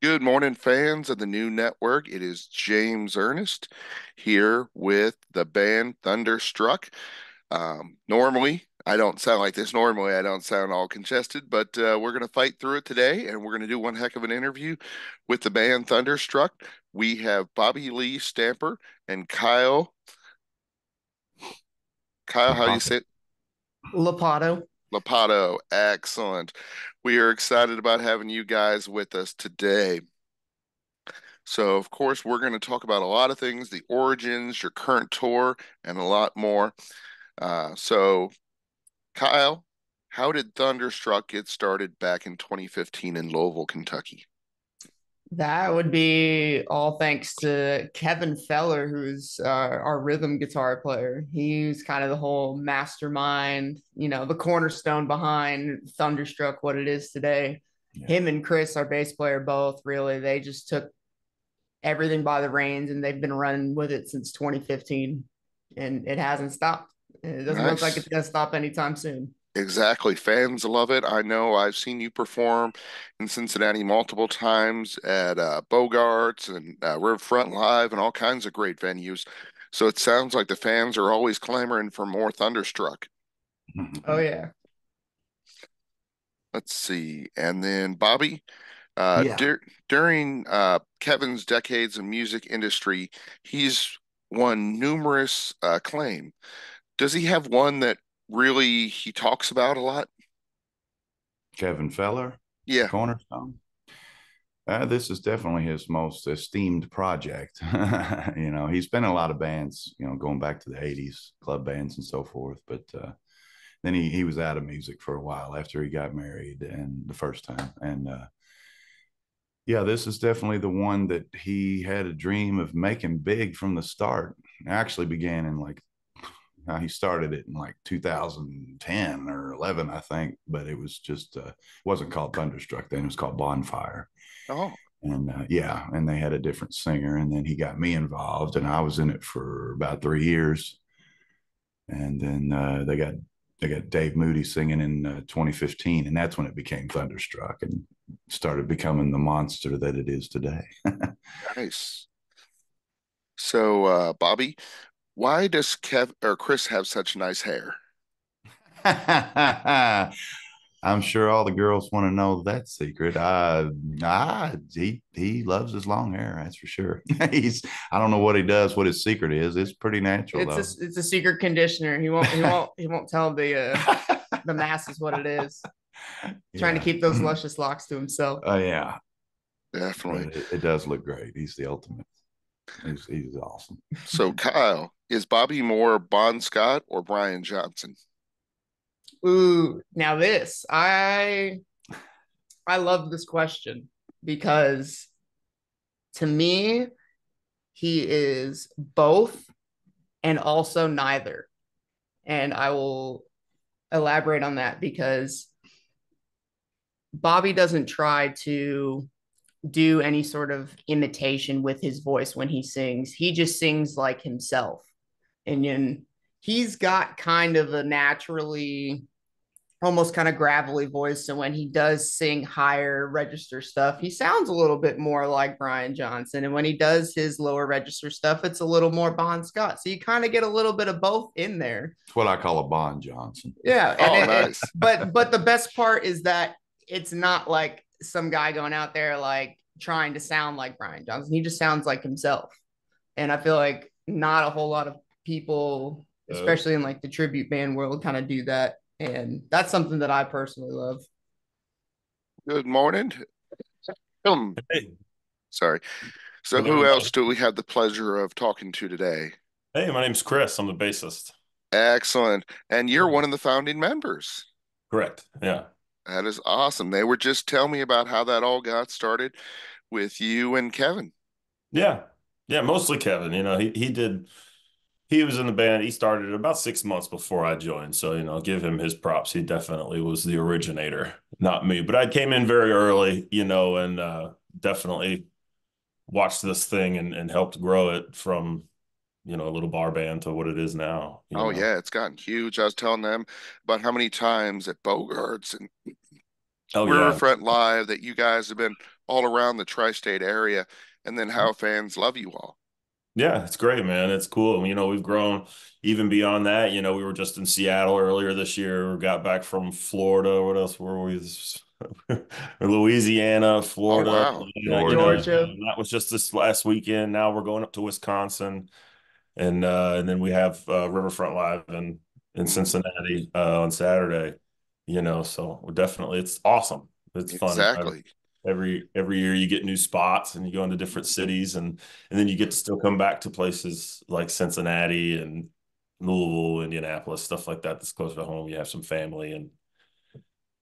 Good morning, fans of the new network. It is James Ernest here with the band Thunderstruck. Normally, I don't sound like this. Normally, I don't sound all congested, but we're going to fight through it today, and we're going to do one heck of an interview with the band Thunderstruck. We have Bobby Lee Stamper and Kyle. Kyle, how do you LAPATO. say it? LAPATO. LAPATO. Excellent. We are excited about having you guys with us today. So, of course, we're going to talk about a lot of things, the origins, your current tour, and a lot more. So, Kyle, how did Thunderstruck get started back in 2015 in Louisville, Kentucky? That would be all thanks to Kevin Feller, who's our rhythm guitar player. He's kind of the whole mastermind, the cornerstone behind Thunderstruck, what it is today. Yeah. Him and Chris, our bass player, both really, they just took everything by the reins and they've been running with it since 2015 and it hasn't stopped. It doesn't look like it's Nice. going to stop anytime soon. Exactly. Fans love it. I know I've seen you perform in Cincinnati multiple times at Bogarts and Riverfront Live and all kinds of great venues. So it sounds like the fans are always clamoring for more Thunderstruck. Oh, yeah. Let's see. And then Bobby, Yeah. during Kevin's decades of music industry, he's won numerous acclaim. Does he have one that really he talks about a lot? Kevin Feller, Yeah, Cornerstone. This is definitely his most esteemed project. He's been in a lot of bands, going back to the 80s, club bands and so forth. But then he was out of music for a while after he got married and the first time. And yeah, this is definitely the one that he had a dream of making big from the start. It actually began in he started it in like 2010 or 11, I think, but it was just wasn't called Thunderstruck then. It was called Bonfire. oh, And yeah, and they had a different singer, and then he got me involved, and I was in it for about 3 years, and then they got Dave Moody singing in 2015, and that's when it became Thunderstruck and started becoming the monster that it is today. nice. So, Bobby, why does Kev or Chris have such nice hair? I'm sure all the girls want to know that secret. He loves his long hair, that's for sure. I don't know what he does, what his secret is. It's pretty natural It's a though. it's a secret conditioner. He won't tell the masses what it is. Trying to Yeah. keep those luscious locks to himself. Yeah. Definitely. But it does look great. He's the ultimate. He's awesome. So, Kyle, is Bobby more Bon Scott or Brian Johnson? Ooh, now this I love this question because to me he is both and also neither. And I will elaborate on that because Bobby doesn't try to do any sort of imitation with his voice when he sings. He just sings like himself. And then he's got kind of a naturally almost kind of gravelly voice. So when he does sing higher register stuff, he sounds a little bit more like Brian Johnson. And when he does his lower register stuff, it's a little more Bon Scott. So you kind of get a little bit of both in there. It's what I call a Bon Johnson. Yeah. And Oh, nice. but the best part is that it's not like some guy going out there like trying to sound like Brian Johnson. He just sounds like himself. And I feel like not a whole lot of people, especially in like the tribute band world, kind of do that. And that's something that I personally love. Good morning. Um, Hey, sorry. So, how's who else everybody? do we have the pleasure of talking to today? Hey, my name's Chris. I'm the bassist. Excellent. And you're one of the founding members. Correct. Yeah. That is awesome. They were just telling me about how that all got started with you and Kevin. Yeah. Yeah. Mostly Kevin. He was in the band. He started about 6 months before I joined. So, give him his props. He definitely was the originator, not me. But I came in very early, and definitely watched this thing and helped grow it from, a little bar band to what it is now. Oh yeah, it's gotten huge. I was telling them about how many times at Bogarts and Oh yeah. Riverfront Live, that you guys have been all around the tri-state area, and then how fans love you all. Yeah, it's great, man. It's cool. You know, we've grown even beyond that. You know, we were just in Seattle earlier this year. We got back from Florida. What else were we? Louisiana, Oh, Florida, wow. Atlanta, you know, Georgia. Georgia. that was just this last weekend. Now we're going up to Wisconsin, and then we have Riverfront Live in Mm, Cincinnati on Saturday. You know, so we're definitely it's awesome. It's fun. exactly. Every year you get new spots and you go into different cities and then you get to still come back to places like Cincinnati and Louisville, Indianapolis, stuff like that that's closer to home. You have some family and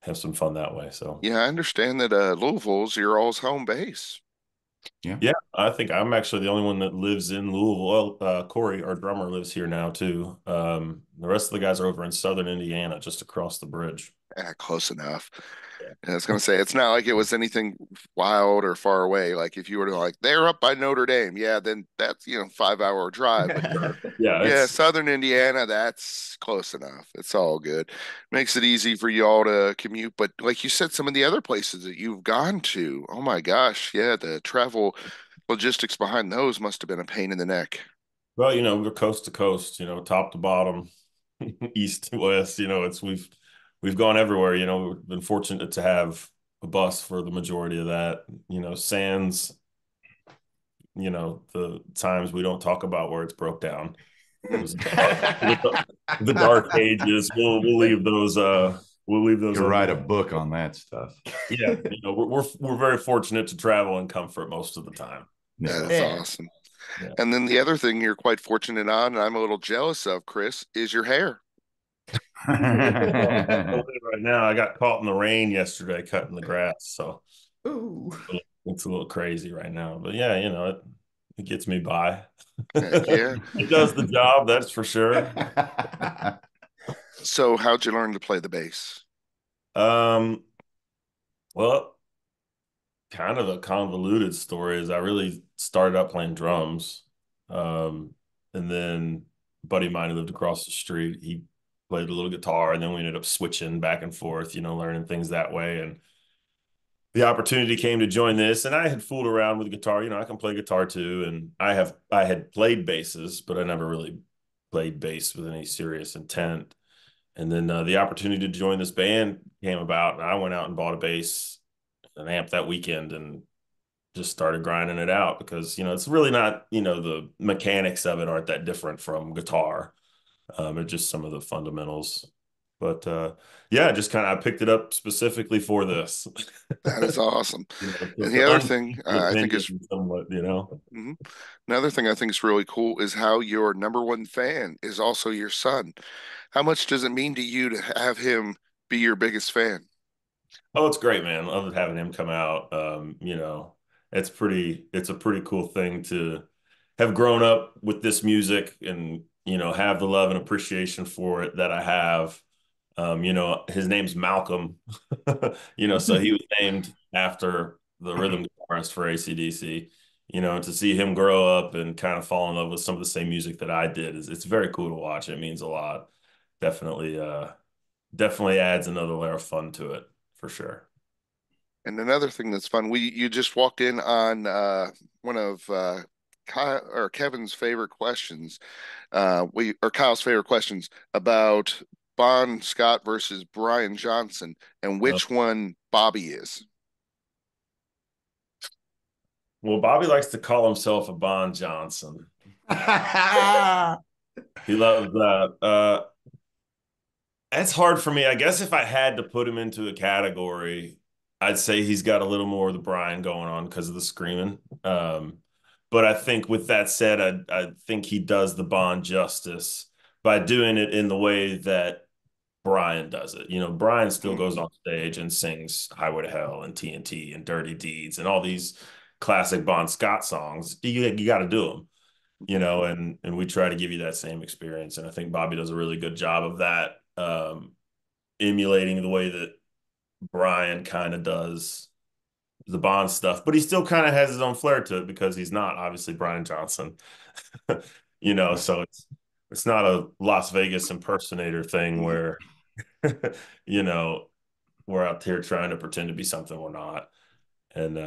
have some fun that way. So Yeah, I understand that Louisville's your all's home base. Yeah. yeah, I think I'm actually the only one that lives in Louisville. Well, Corey, our drummer, lives here now too. The rest of the guys are over in Southern Indiana, just across the bridge. Close enough. Yeah. And I was going to say, it's not like it was anything wild or far away. Like if you were to like, they're up by Notre Dame. Yeah, then that's, 5 hour drive. But Yeah, yeah, it's Southern Indiana, that's close enough. It's all good. Makes it easy for you all to commute. But like you said, some of the other places that you've gone to, oh my gosh, yeah, the travel logistics behind those must have been a pain in the neck. well, we're coast to coast, top to bottom, east to west. It's we've gone everywhere. We've been fortunate to have a bus for the majority of that. Sans, the times we don't talk about where it's broke down. Mm. Those the dark ages. We'll leave those. We'll leave those Could on. write a book on that stuff. Yeah, we're very fortunate to travel in comfort most of the time. That Yeah. is Yeah. awesome. Yeah. And then the other thing you're quite fortunate on, and I'm a little jealous of, Chris, is your hair. Well, right now, I got caught in the rain yesterday cutting the grass, so Ooh. it's a little crazy right now. But yeah, it gets me by. Heck yeah. It does the job, that's for sure. So how'd you learn to play the bass? Um, well, kind of a convoluted story is I really started out playing drums. Um, and then a buddy of mine who lived across the street, he played a little guitar, and then we ended up switching back and forth, learning things that way. And the opportunity came to join this, and I had fooled around with guitar. I can play guitar too, and I had played basses, but I never really played bass with any serious intent. And then the opportunity to join this band came about, and I went out and bought a bass, an amp that weekend, and just started grinding it out because it's really not the mechanics of it aren't that different from guitar. It's just some of the fundamentals. But yeah, just kind of I picked it up specifically for this. That is awesome. And the To other thing the I think opinion is somewhat. mhm. Another thing I think is really cool is how your number one fan is also your son. How much does it mean to you to have him be your biggest fan? Oh, it's great, man. Love having him come out. It's a pretty cool thing to have grown up with this music and, have the love and appreciation for it that I have. His name's Malcolm, so he was named after the rhythm guitarist for AC/DC. To see him grow up and kind of fall in love with some of the same music that I did it's very cool to watch. It means a lot. Definitely, definitely adds another layer of fun to it for sure. And another thing that's fun, we you just walked in on one of Kyle, or Kevin's favorite questions. We or Kyle's favorite questions about Bon Scott versus Brian Johnson and Uh, which one Bobby is. well, Bobby likes to call himself a Bon Johnson. He loves that. That's hard for me. I guess if I had to put him into a category, I'd say he's got a little more of the Brian going on because of the screaming. But I think with that said, I think he does the Bond justice by doing it in the way that Brian does it. Brian still goes Mhm. on stage and sings Highway to Hell and TNT and Dirty Deeds and all these classic Bon Scott songs. You got to do them, and we try to give you that same experience. And I think Bobby does a really good job of that, emulating the way that Brian kind of does the Bond stuff, but he still kind of has his own flair to it because he's not obviously Brian Johnson, so it's not a Las Vegas impersonator thing Mhm. where, you know, we're out here trying to pretend to be something we're not. And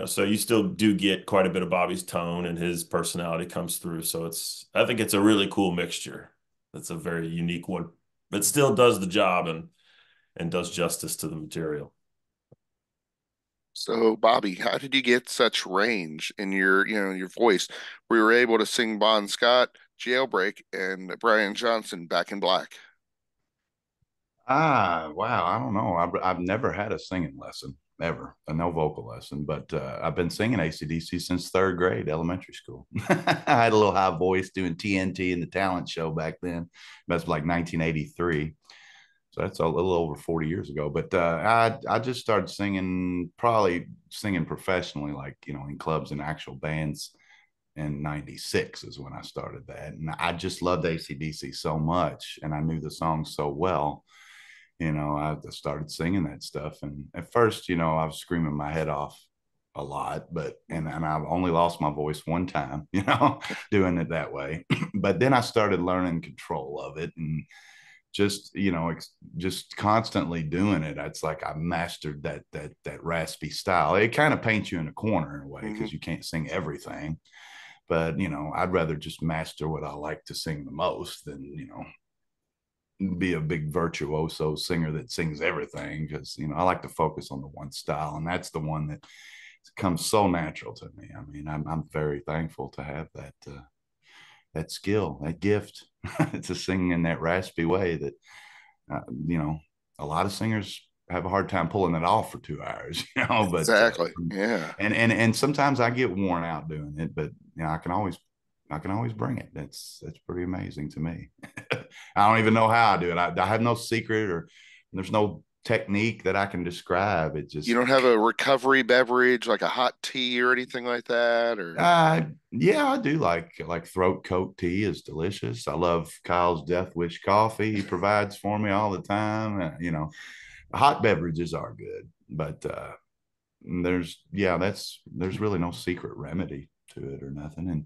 so you still do get quite a bit of Bobby's tone and his personality comes through. So I think it's a really cool mixture. That's a very unique one, but still does the job and does justice to the material. So, Bobby, how did you get such range in your voice? We were able to sing Bon Scott, Jailbreak, and Brian Johnson, Back in Black. Wow. I don't know. I've never had a singing lesson, ever, no vocal lesson, but I've been singing AC/DC since third grade, elementary school. I had a little high voice doing TNT in the talent show back then. That's like 1983. So that's a little over 40 years ago. But I just started singing, probably singing professionally, like, in clubs and actual bands in 96 is when I started that. And I just loved AC/DC so much. And I knew the songs so well. I started singing that stuff. And at first, I was screaming my head off a lot, but and I've only lost my voice one time, doing it that way. But then I started learning control of it and just constantly doing it. It's like I mastered that raspy style. It kind of paints you in a corner in a way Hmm. because you can't sing everything. But I'd rather just master what I like to sing the most than be a big virtuoso singer that sings everything, because I like to focus on the one style, and that's the one that comes so natural to me. I mean, I'm very thankful to have that skill, that gift to sing in that raspy way that uh, you know a lot of singers have a hard time pulling it off for 2 hours. But Exactly. Yeah. and sometimes I get worn out doing it, but I can always bring it. That's pretty amazing to me. I don't even know how I do it. I have no secret, or there's no technique that I can describe. It You just don't have a recovery beverage like a hot tea or anything like that, or yeah, I do like throat coat tea is delicious. I love Kyle's Death Wish coffee. He provides for me all the time. Hot beverages are good, but there's really no secret remedy to it or nothing. And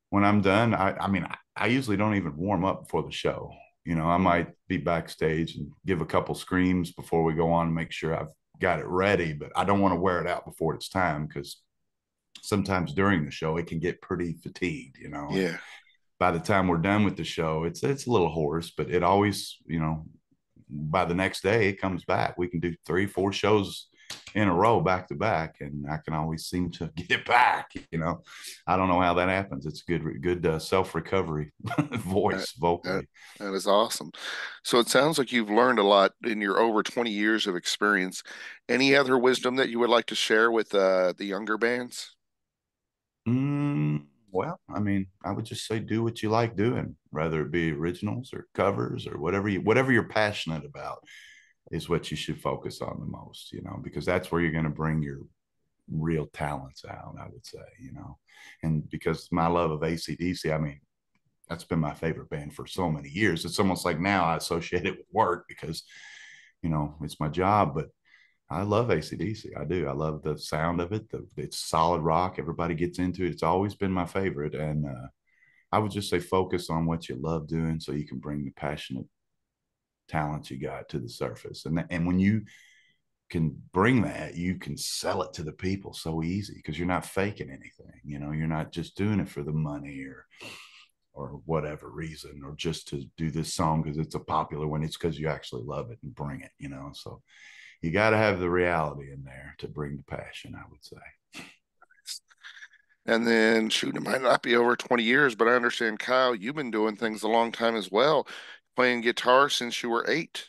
when I'm done, I mean, I usually don't even warm up before the show. I might be backstage and give a couple screams before we go on and make sure I've got it ready, but I don't want to wear it out before it's time, because sometimes during the show it can get pretty fatigued, and yeah. by the time we're done with the show, it's a little hoarse, but it always, by the next day it comes back. We can do 3-4 shows in a row back to back, and I can always seem to get it back. I don't know how that happens. It's good self recovery That, voice that vocally. that is awesome. So it sounds like you've learned a lot in your over 20 years of experience. Any other wisdom that you would like to share with the younger bands? Well, I mean, I would just say do what you like doing, whether it be originals or covers or whatever you're passionate about is what you should focus on the most, because that's where you're going to bring your real talents out, I would say, and because my love of AC/DC, I mean, that's been my favorite band for so many years. It's almost like now I associate it with work because, it's my job, but I love AC/DC. I do. I love the sound of it. It's solid rock. Everybody gets into it. It's always been my favorite. And I would just say focus on what you love doing so you can bring the passionate talent you got to the surface. And when you can bring that, you can sell it to the people so easy because you're not faking anything. You're not just doing it for the money or whatever reason, or just to do this song because it's a popular one. It's because you actually love it and bring it. So you got to have the reality in there to bring the passion, I would say. And then, shoot, it might not be over 20 years, but I understand, Kyle, you've been doing things a long time as well, playing guitar since you were 8.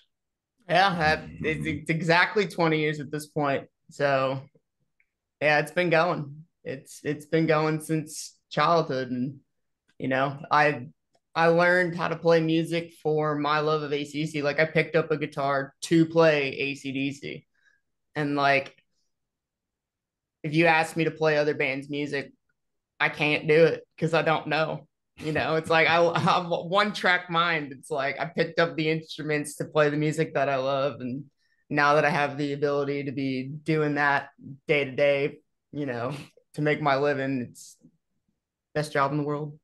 Yeah, it's exactly 20 years at this point. So yeah, it's been going. It's been going since childhood, and I learned how to play music for my love of ACDC. Like I picked up a guitar to play ACDC, and like if you ask me to play other bands' music, I can't do it because I don't know. It's like I'm one track mind. It's like I picked up the instruments to play the music that I love, and now that I have the ability to be doing that day to day, you know, to make my living, it's best job in the world.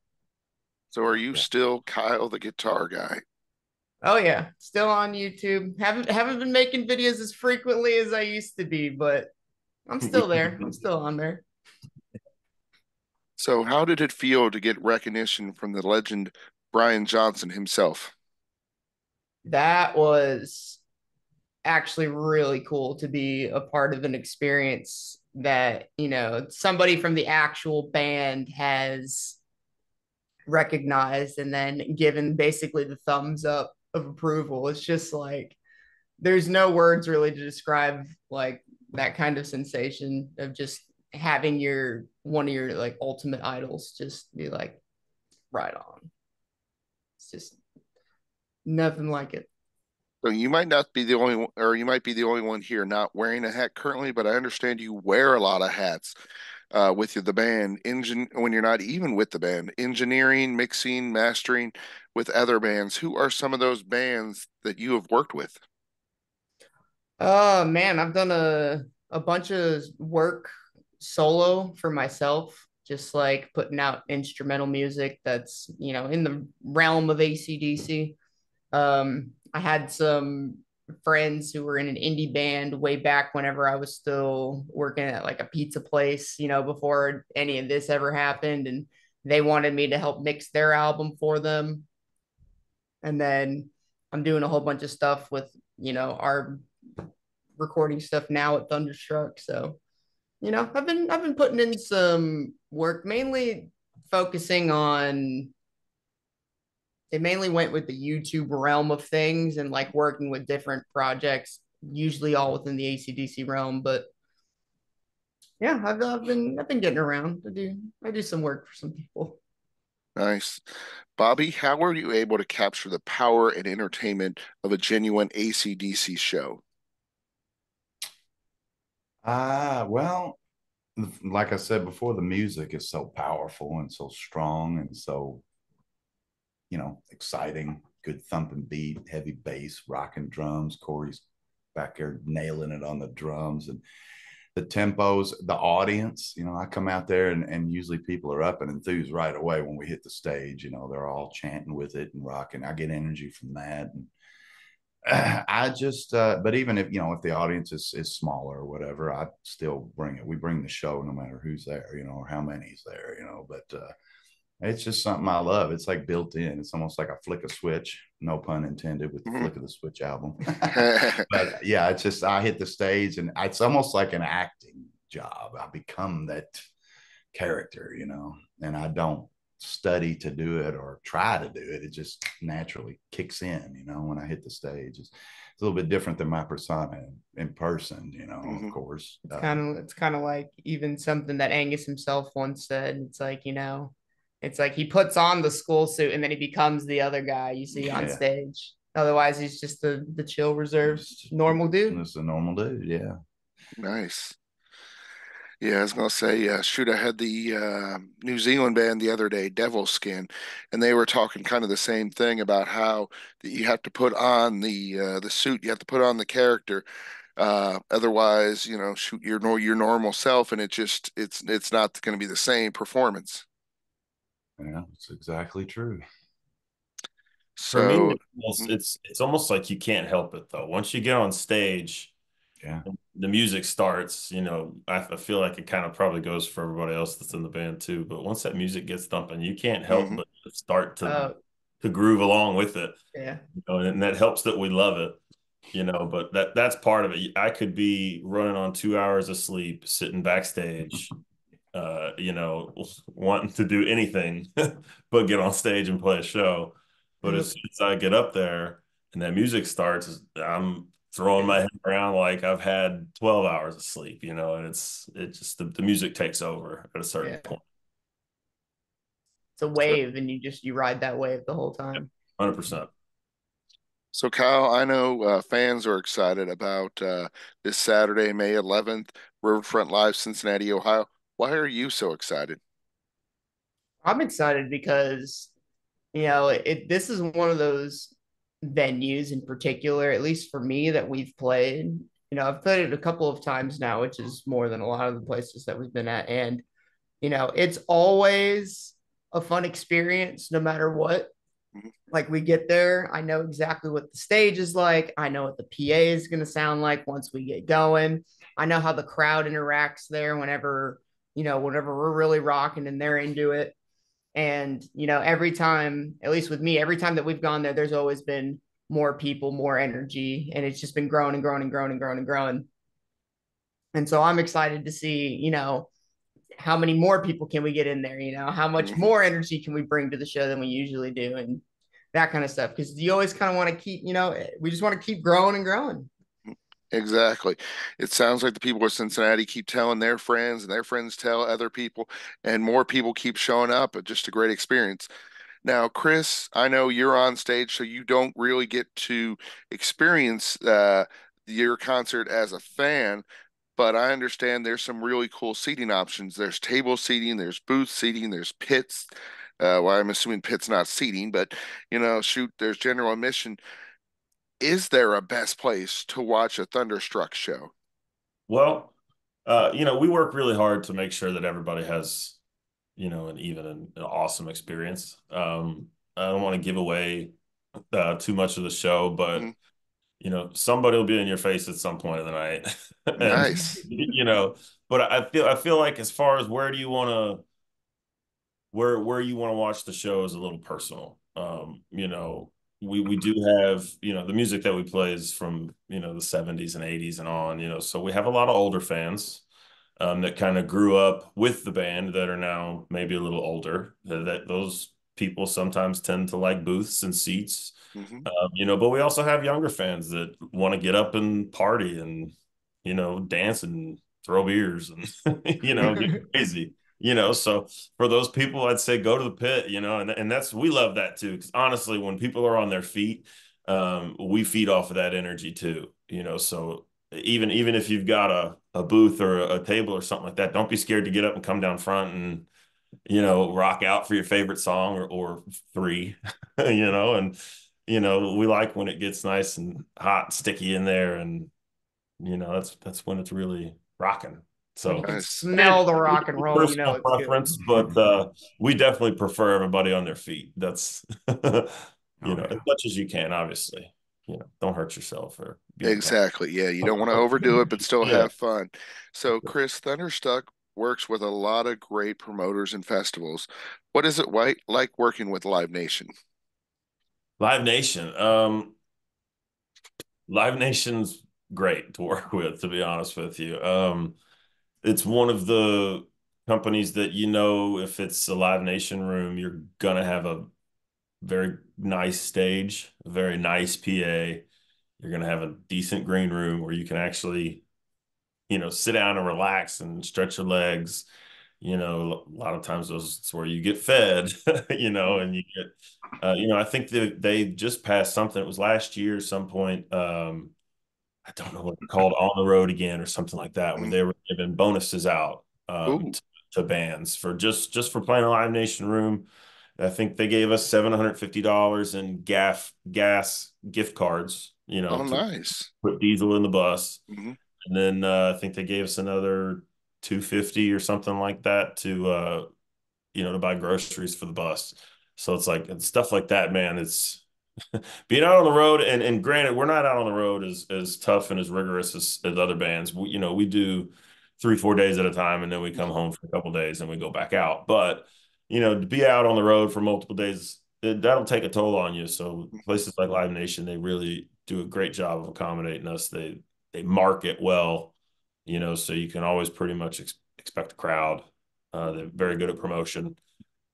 So are you still Kyle the guitar guy? Oh yeah, still on YouTube. Haven't been making videos as frequently as I used to be, but I'm still there. I'm still on there. So, how did it feel to get recognition from the legend Brian Johnson himself? That was actually really cool to be a part of an experience that, somebody from the actual band has recognized and then given basically the thumbs up of approval. It's just like there's no words really to describe like that kind of sensation of just having your one of your like ultimate idols just be like right on. It's just nothing like it. So you might not be the only one, or you might be the only one here not wearing a hat currently, but I understand you wear a lot of hats with the band, when you're not even with the band, engineering, mixing, mastering with other bands. Who are some of those bands that you have worked with? Oh man, I've done a bunch of work solo for myself, just like putting out instrumental music that's, in the realm of AC/DC. I had some friends who were in an indie band way back whenever I was still working at like a pizza place, before any of this ever happened. And they wanted me to help mix their album for them. And then I'm doing a whole bunch of stuff with, our recording stuff now at Thunderstruck. So, I've been putting in some work, mainly focusing on it mainly went with the YouTube realm of things and like working with different projects, usually all within the AC/DC realm. But yeah, I've been getting around. I do some work for some people. Nice. Bobby, how were you able to capture the power and entertainment of a genuine AC/DC show? Well, like I said before, the music is so powerful and so strong and so, exciting. Good thumping beat, heavy bass, rocking drums. Corey's back there nailing it on the drums and the tempos, the audience. I come out there and usually people are up and enthused right away when we hit the stage. They're all chanting with it and rocking. I get energy from that. And I just, but even if the audience is smaller or whatever, I still bring it. We bring the show no matter who's there, or how many's there, but it's just something I love. It's like built in. It's almost like a flick of switch, no pun intended, with the Mhm. Flick of the Switch album. But yeah, it's just I hit the stage and it's almost like an acting job. I become that character, and I don't study to do it or try to do it. It just naturally kicks in, when I hit the stage. It's a little bit different than my persona in person, of Mhm. course. It's kind of like even something that Angus himself once said. It's like he puts on the school suit and then he becomes the other guy you see on Yeah. stage. Otherwise, he's just the chill, reserved, normal dude. It's a normal dude. Yeah. Nice. Yeah, I was gonna say, shoot, I had the New Zealand band the other day, Devil Skin, and they were talking kind of the same thing about how that you have to put on the suit, you have to put on the character, otherwise, shoot your normal self, and it's not going to be the same performance. Yeah, it's exactly true. For me, So, mm, it's almost like you can't help it though. Once you get on stage, Yeah. the music starts, I feel like it kind of probably goes for everybody else that's in the band too. But once that music gets thumping, you can't help mhm, but start Uh, to groove along with it. yeah, And that helps that we love it. But that's part of it. I could be running on 2 hours of sleep, sitting backstage, wanting to do anything but get on stage and play a show. But as yep, soon as I get up there and that music starts, I'm throwing my head around like I've had 12 hours of sleep, and it just the music takes over at a certain yeah. point. It's a So, wave, and you ride that wave the whole yeah, time. 100%. so Kyle, I know fans are excited about this Saturday, May 11th, Riverfront Live, Cincinnati, Ohio. Why are you so excited? I'm excited because this is one of those venues in particular, at least for me, that we've played. I've played it a couple of times now, which is more than a lot of the places that we've been at, and it's always a fun experience, no matter what. Like we get there, I know exactly what the stage is like. I know what the PA is going to sound like once we get going. I know how the crowd interacts there whenever, whenever we're really rocking and they're into it. And, every time, at least with me, every time that we've gone there, there's always been more people, more energy, and it's just been growing and growing and growing and growing and growing. And so I'm excited to see, how many more people can we get in there? How much Mm-hmm. more energy can we bring to the show than we usually do? And that kind of stuff. Because you always kind of want to keep, we just want to keep growing and growing. Exactly. It sounds like the people of Cincinnati keep telling their friends, and their friends tell other people, and more people keep showing up. Just a great experience. Now, Chris, I know you're on stage, so you don't really get to experience your concert as a fan, but I understand there's some really cool seating options. There's table seating, there's booth seating, there's pits. Well, I'm assuming pits not seating, but shoot, there's general admission. Is there a best place to watch a Thunderstruck show? Well, we work really hard to make sure that everybody has, an awesome experience. I don't want to give away too much of the show, but Mhm. Somebody will be in your face at some point of the night, and Nice. but I feel like as far as where you want to watch the show is a little personal. We do have, the music that we play is from, the 70s and 80s and on, so we have a lot of older fans that kind of grew up with the band that are now maybe a little older. That those people sometimes tend to like booths and seats, Hmm. but we also have younger fans that want to get up and party and, dance and throw beers and, get crazy. So for those people, I'd say go to the pit, and that's we love that too. Because honestly, when people are on their feet, we feed off of that energy too, So even if you've got a booth or a table or something like that, don't be scared to get up and come down front and rock out for your favorite song or three, and we like when it gets nice and hot and sticky in there, and that's when it's really rocking. When you So can Nice. smell the rock and roll, personal it's good. preference, but we definitely prefer everybody on their feet. That's Oh as yeah. much as you can, obviously. Don't hurt yourself or be uncomfortable. Exactly. Yeah, you don't want to overdo it, but still Yeah. have fun. So, Chris, Thunderstruck works with a lot of great promoters and festivals. What is it like working with Live Nation? Live Nation. Live Nation's great to work with, to be honest with you. It's one of the companies that if it's a Live Nation room, you're gonna have a very nice stage, a very nice PA. You're gonna have a decent green room where you can actually, sit down and relax and stretch your legs. A lot of times those it's where you get fed, and you get, I think that they just passed something. It was last year, at some point. I don't know what they're called, on the road again or something like that, where Mm. they were giving bonuses out Ooh, to bands for just for playing a Live Nation room. I think they gave us $750 in gas gift cards, oh, to nice. put diesel in the bus, Hmm. and then I think they gave us another 250 or something like that to buy groceries for the bus. So it's like and stuff like that, man. It's being out on the road, and granted, we're not out on the road as tough and as rigorous as other bands. We do 3-4 days at a time, and then we come home for a couple days and we go back out. But to be out on the road for multiple days, that'll take a toll on you. So places like Live Nation, they really do a great job of accommodating us. They market well, so you can always pretty much expect a crowd. They're very good at promotion.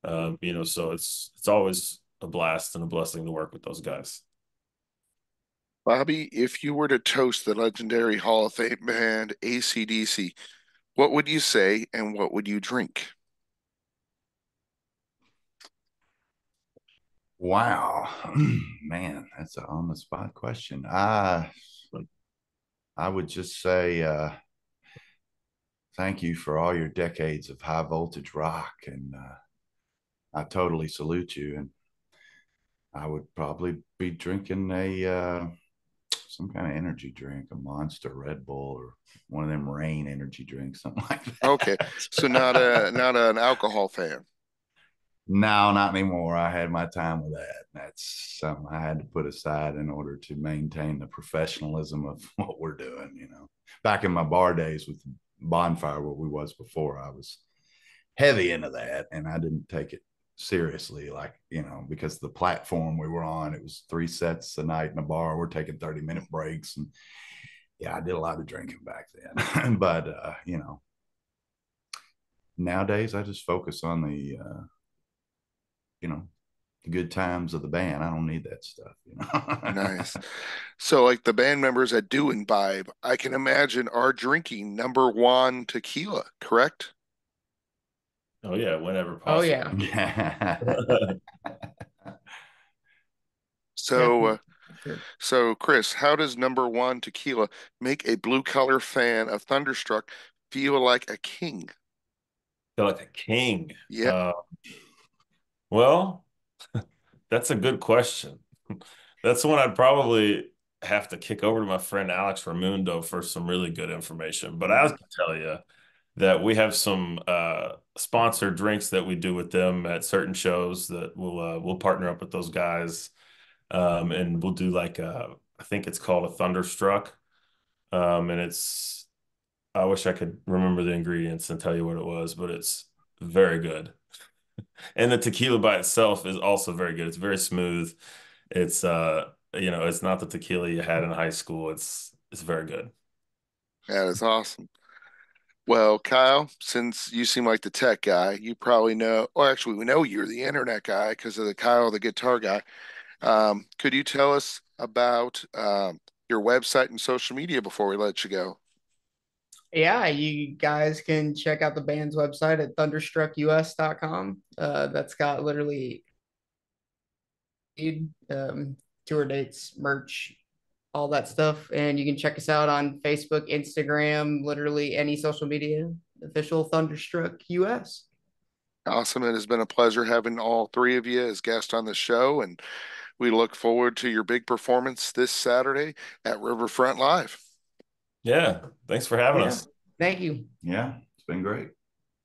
So it's always a blast and a blessing to work with those guys. Bobby, if you were to toast the legendary Hall of Fame band AC/DC, what would you say and what would you drink? Wow. Man, that's an on the spot question. I would just say thank you for all your decades of high voltage rock, and I totally salute you. And I would probably be drinking a some kind of energy drink, a Monster, Red Bull, or one of them rain energy drinks, something like Okay, so that. not an alcohol fan. No, not anymore. I had my time with that. That's something I had to put aside in order to maintain the professionalism of what we're doing. Back in my bar days with Bonfire, where we was before, I was heavy into that, and I didn't take it seriously, like, because the platform we were on, it was 3 sets a night in a bar. We're taking 30-minute breaks, and yeah, I did a lot of drinking back then. But nowadays I just focus on the good times of the band. I don't need that stuff. Nice. So, like the band members at Do Imbibe, I can imagine are drinking number one tequila, correct? Oh yeah, whenever Oh possible. yeah, So, definitely. Sure. so Chris, how does number one tequila make a blue collar fan of Thunderstruck feel like a king? Feel like a king. Yeah. Well, that's a good question. That's one I'd probably have to kick over to my friend Alex Ramundo for some really good information. But I Mm, can tell you that we have some sponsored drinks that we do with them at certain shows that we'll partner up with those guys, and we'll do like I think it's called a Thunderstruck, and it's I wish I could remember the ingredients and tell you what it was, but it's very good. And the tequila by itself is also very good. It's very smooth. It's it's not the tequila you had in high school. It's very good. that is awesome. Well, Kyle, since you seem like the tech guy, you probably know, or actually, we know you're the internet guy because of the Kyle, the guitar guy. Could you tell us about your website and social media before we let you go? Yeah, you guys can check out the band's website at thunderstruckus.com. That's got literally um, tour dates, merch, all that stuff. And you can check us out on Facebook, Instagram, literally any social media, official Thunderstruck US. Awesome. It has been a pleasure having all three of you as guests on the show, and we look forward to your big performance this Saturday at Riverfront Live. Yeah. Thanks for having Yeah. us. Thank you. Yeah, it's been great.